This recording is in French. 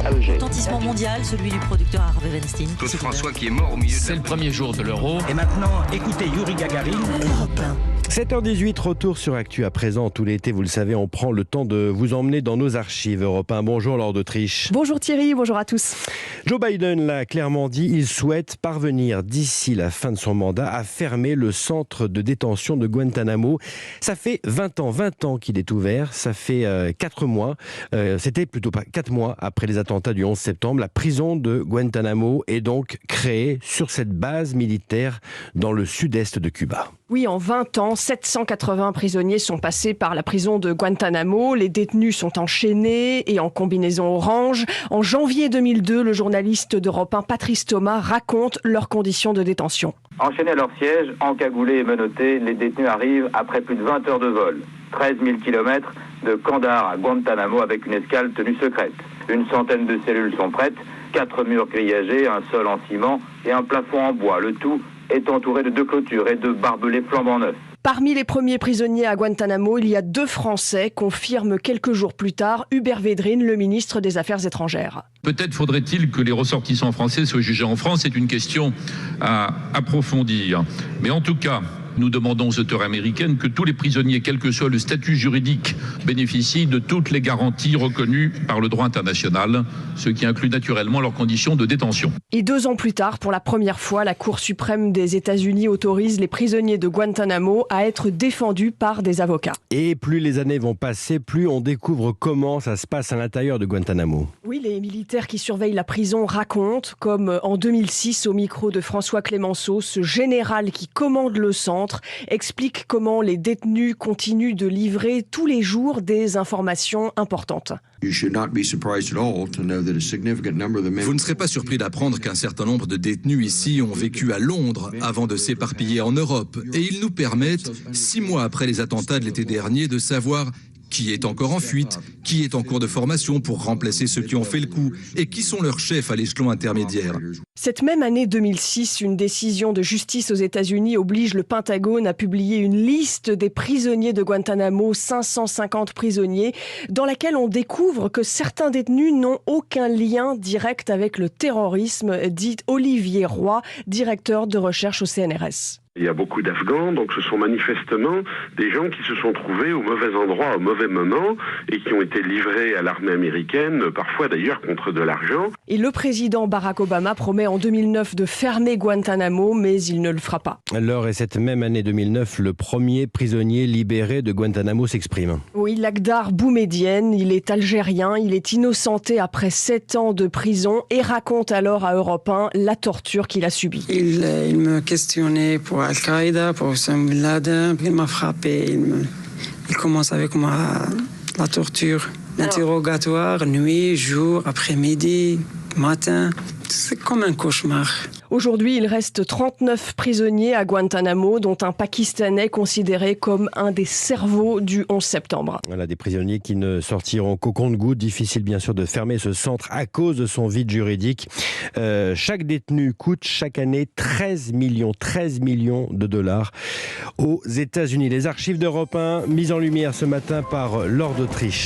Retentissement mondial, celui du producteur Harvey Weinstein. Claude François qui est mort au milieu de... C'est le premier jour de l'Euro. Et maintenant, écoutez Yuri Gagarin. 7h18, retour sur Actu. À présent, tout l'été, vous le savez, on prend le temps de vous emmener dans nos archives. Europe 1, bonjour Laure d'Autriche. Bonjour Thierry, bonjour à tous. Joe Biden l'a clairement dit, il souhaite parvenir d'ici la fin de son mandat à fermer le centre de détention de Guantanamo. Ça fait 20 ans qu'il est ouvert, ça fait 4 mois, c'était plutôt pas 4 mois après les attentats du 11 septembre. La prison de Guantanamo est donc créée sur cette base militaire dans le sud-est de Cuba. Oui, en 20 ans, 780 prisonniers sont passés par la prison de Guantanamo. Les détenus sont enchaînés et en combinaison orange. En janvier 2002, le journaliste d'Europe 1, Patrice Thomas, raconte leurs conditions de détention. Enchaînés à leur siège, encagoulés et menottés, les détenus arrivent après plus de 20 heures de vol. 13 000 km de Kandahar à Guantanamo avec une escale tenue secrète. Une centaine de cellules sont prêtes, 4 murs grillagés, un sol en ciment et un plafond en bois. Le tout est entouré de 2 clôtures et de barbelés flambant neufs. Parmi les premiers prisonniers à Guantanamo, il y a 2 Français, confirme quelques jours plus tard Hubert Védrine, le ministre des Affaires étrangères. Peut-être faudrait-il que les ressortissants français soient jugés en France. C'est une question à approfondir. Mais en tout cas, nous demandons aux autorités américaines que tous les prisonniers, quel que soit le statut juridique, bénéficient de toutes les garanties reconnues par le droit international, ce qui inclut naturellement leurs conditions de détention. Et 2 ans plus tard, pour la première fois, la Cour suprême des États-Unis autorise les prisonniers de Guantanamo à être défendus par des avocats. Et plus les années vont passer, plus on découvre comment ça se passe à l'intérieur de Guantanamo. Oui, les militaires qui surveillent la prison racontent, comme en 2006 au micro de François Clémenceau, ce général qui commande le centre explique comment les détenus continuent de livrer tous les jours des informations importantes. Vous ne serez pas surpris d'apprendre qu'un certain nombre de détenus ici ont vécu à Londres avant de s'éparpiller en Europe. Et ils nous permettent, 6 mois après les attentats de l'été dernier, de savoir qui est encore en fuite, qui est en cours de formation pour remplacer ceux qui ont fait le coup et qui sont leurs chefs à l'échelon intermédiaire. Cette même année 2006, une décision de justice aux États-Unis oblige le Pentagone à publier une liste des prisonniers de Guantanamo, 550 prisonniers, dans laquelle on découvre que certains détenus n'ont aucun lien direct avec le terrorisme, dit Olivier Roy, directeur de recherche au CNRS. Il y a beaucoup d'Afghans, donc ce sont manifestement des gens qui se sont trouvés au mauvais endroit, au mauvais moment, et qui ont été livrés à l'armée américaine, parfois d'ailleurs contre de l'argent. Et le président Barack Obama promet en 2009 de fermer Guantanamo, mais il ne le fera pas. Alors, et cette même année 2009, le premier prisonnier libéré de Guantanamo s'exprime. Oui, Lakhdar Boumedienne, il est algérien, il est innocenté après 7 ans de prison et raconte alors à Europe 1 la torture qu'il a subie. Il me questionnait pour Al-Qaïda, pour Osama Bin Laden. Il m'a frappé. Il commence avec moi la torture. L'interrogatoire, nuit, jour, après-midi, matin. C'est comme un cauchemar. Aujourd'hui, il reste 39 prisonniers à Guantanamo, dont un Pakistanais considéré comme un des cerveaux du 11 septembre. Voilà, des prisonniers qui ne sortiront qu'au compte-gouttes. Difficile bien sûr de fermer ce centre à cause de son vide juridique. Chaque détenu coûte chaque année 13 millions de dollars aux États-Unis. Les archives d'Europe 1 mises en lumière ce matin par Laure d'Autriche.